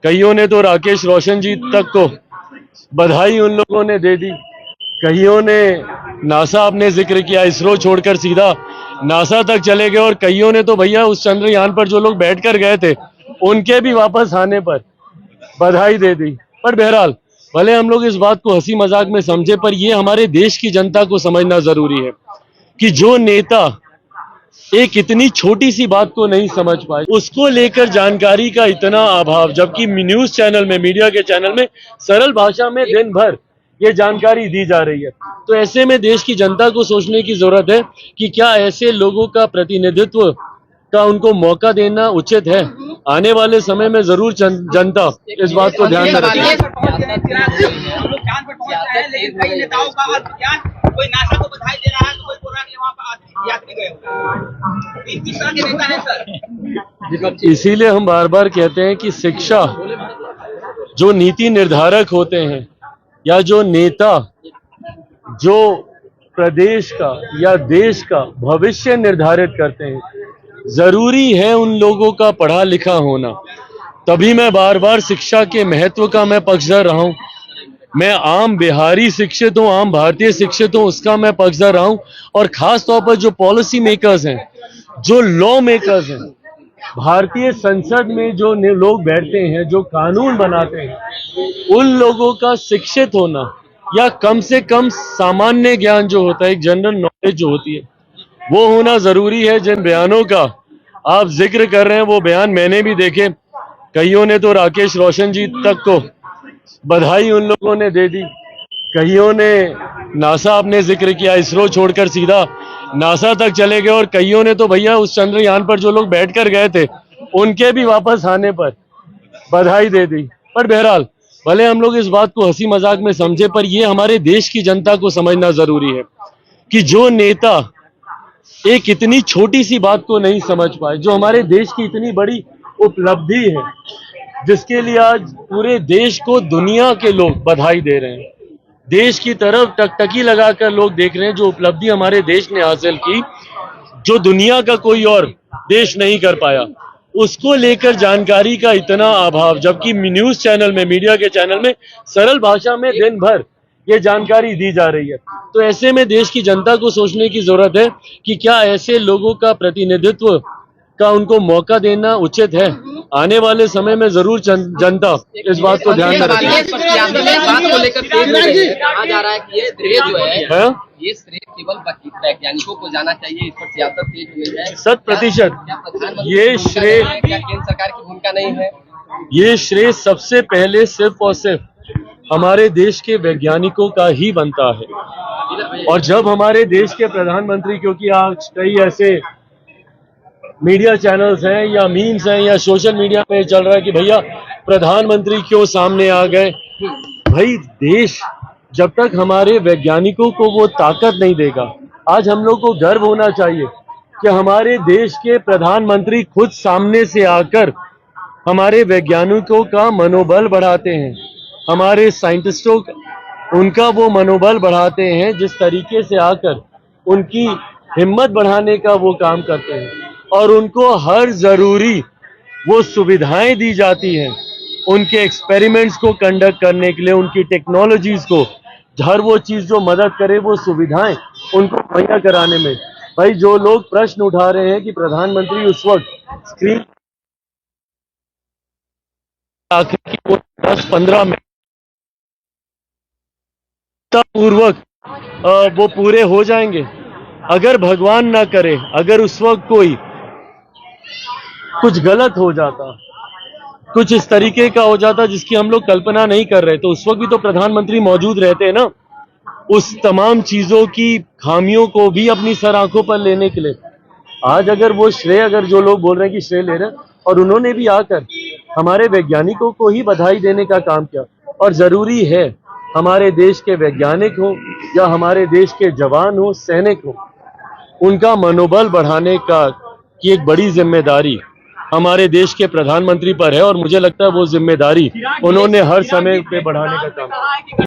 कईयों ने तो राकेश रोशन जी तक को बधाई उन लोगों ने दे दी, कईयों ने नासा आपने जिक्र किया, इसरो छोड़कर सीधा नासा तक चले गए, और कईयों ने तो भैया उस चंद्रयान पर जो लोग बैठकर गए थे उनके भी वापस आने पर बधाई दे दी। पर बहरहाल भले हम लोग इस बात को हंसी मजाक में समझे, पर ये हमारे देश की जनता को समझना जरूरी है कि जो नेता एक इतनी छोटी सी बात को नहीं समझ पाए, उसको लेकर जानकारी का इतना अभाव, जबकि न्यूज चैनल में, मीडिया के चैनल में सरल भाषा में दिन भर ये जानकारी दी जा रही है। तो ऐसे में देश की जनता को सोचने की जरूरत है कि क्या ऐसे लोगों का प्रतिनिधित्व का उनको मौका देना उचित है। आने वाले समय में जरूर जनता इस बात को ध्यान में रखेगी। कोई नासा को बधाई दे रहा है तो कोई बोल रहा है कि वहां पर यात्री गए होंगे। किस तरह के नेता है सर? इसीलिए हम बार बार कहते हैं कि शिक्षा, जो नीति निर्धारक होते हैं या जो नेता जो प्रदेश का या देश का भविष्य निर्धारित करते हैं, जरूरी है उन लोगों का पढ़ा लिखा होना। तभी मैं बार बार शिक्षा के महत्व का मैं पक्षधर रहा हूं। मैं आम बिहारी शिक्षित हूं, आम भारतीय शिक्षित हूं, उसका मैं पक्षधर रहा हूं। और खास तौर पर जो पॉलिसी मेकर्स हैं, जो लॉ मेकर्स हैं, भारतीय संसद में जो लोग बैठते हैं, जो कानून बनाते हैं, उन लोगों का शिक्षित होना या कम से कम सामान्य ज्ञान जो होता है, एक जनरल नॉलेज जो होती है, वो होना जरूरी है। जिन बयानों का आप जिक्र कर रहे हैं वो बयान मैंने भी देखे। कईयों ने तो राकेश रोशन जी तक को बधाई उन लोगों ने दे दी, कईयों ने नासा आपने जिक्र किया, इसरो छोड़कर सीधा नासा तक चले गए, और कईयों ने तो भैया उस चंद्रयान पर जो लोग बैठकर गए थे उनके भी वापस आने पर बधाई दे दी। पर बहरहाल भले हम लोग इस बात को हंसी मजाक में समझे, पर ये हमारे देश की जनता को समझना जरूरी है कि जो नेता एक इतनी छोटी सी बात को नहीं समझ पाए, जो हमारे देश की इतनी बड़ी उपलब्धि है, जिसके लिए आज पूरे देश को दुनिया के लोग बधाई दे रहे हैं, देश की तरफ टकटकी लगाकर लोग देख रहे हैं, जो उपलब्धि हमारे देश ने हासिल की, जो दुनिया का कोई और देश नहीं कर पाया, उसको लेकर जानकारी का इतना अभाव, जबकि न्यूज चैनल में, मीडिया के चैनल में सरल भाषा में दिन भर ये जानकारी दी जा रही है। तो ऐसे में देश की जनता को सोचने की जरूरत है कि क्या ऐसे लोगों का प्रतिनिधित्व का उनको मौका देना उचित है। आने वाले समय में जरूर जनता इस बात को ध्यान में रखेगी। बात को लेकर कहा जा रहा है कि ये श्रेय जो है, ये श्रेय केवल वैज्ञानिकों को जाना चाहिए, इस पर सियासत तेज हुई है 100%। ये श्रेय केंद्र सरकार की भूमिका नहीं है, ये श्रेय सबसे पहले सिर्फ और सिर्फ हमारे देश के वैज्ञानिकों का ही बनता है। और जब हमारे देश के प्रधानमंत्री, क्योंकि आज कई ऐसे मीडिया चैनल्स हैं या मीम्स हैं या सोशल मीडिया पे चल रहा है कि भैया प्रधानमंत्री क्यों सामने आ गए। भाई देश जब तक हमारे वैज्ञानिकों को वो ताकत नहीं देगा, आज हम लोग को गर्व होना चाहिए कि हमारे देश के प्रधानमंत्री खुद सामने से आकर हमारे वैज्ञानिकों का मनोबल बढ़ाते हैं, हमारे साइंटिस्टों का उनका वो मनोबल बढ़ाते हैं, जिस तरीके से आकर उनकी हिम्मत बढ़ाने का वो काम करते हैं, और उनको हर जरूरी वो सुविधाएं दी जाती हैं उनके एक्सपेरिमेंट्स को कंडक्ट करने के लिए, उनकी टेक्नोलॉजीज को, हर वो चीज जो मदद करे, वो सुविधाएं उनको मुहैया कराने में। भाई जो लोग प्रश्न उठा रहे हैं कि प्रधानमंत्री उस वक्त स्क्रीन आखिर की 10-15 मिनट पूर्वक वो पूरे हो जाएंगे, अगर भगवान ना करे, अगर उस वक्त कोई कुछ गलत हो जाता, कुछ इस तरीके का हो जाता जिसकी हम लोग कल्पना नहीं कर रहे, तो उस वक्त भी तो प्रधानमंत्री मौजूद रहते हैं ना, उस तमाम चीजों की खामियों को भी अपनी सर आंखों पर लेने के लिए। आज अगर वो श्रेय, अगर जो लोग बोल रहे हैं कि श्रेय ले रहे हैं, और उन्होंने भी आकर हमारे वैज्ञानिकों को ही बधाई देने का काम किया। और जरूरी है हमारे देश के वैज्ञानिक हो या हमारे देश के जवान हो, सैनिक हो, उनका मनोबल बढ़ाने का की एक बड़ी जिम्मेदारी हमारे देश के प्रधानमंत्री पर है, और मुझे लगता है वो जिम्मेदारी उन्होंने हर समय पे बढ़ाने का काम किया।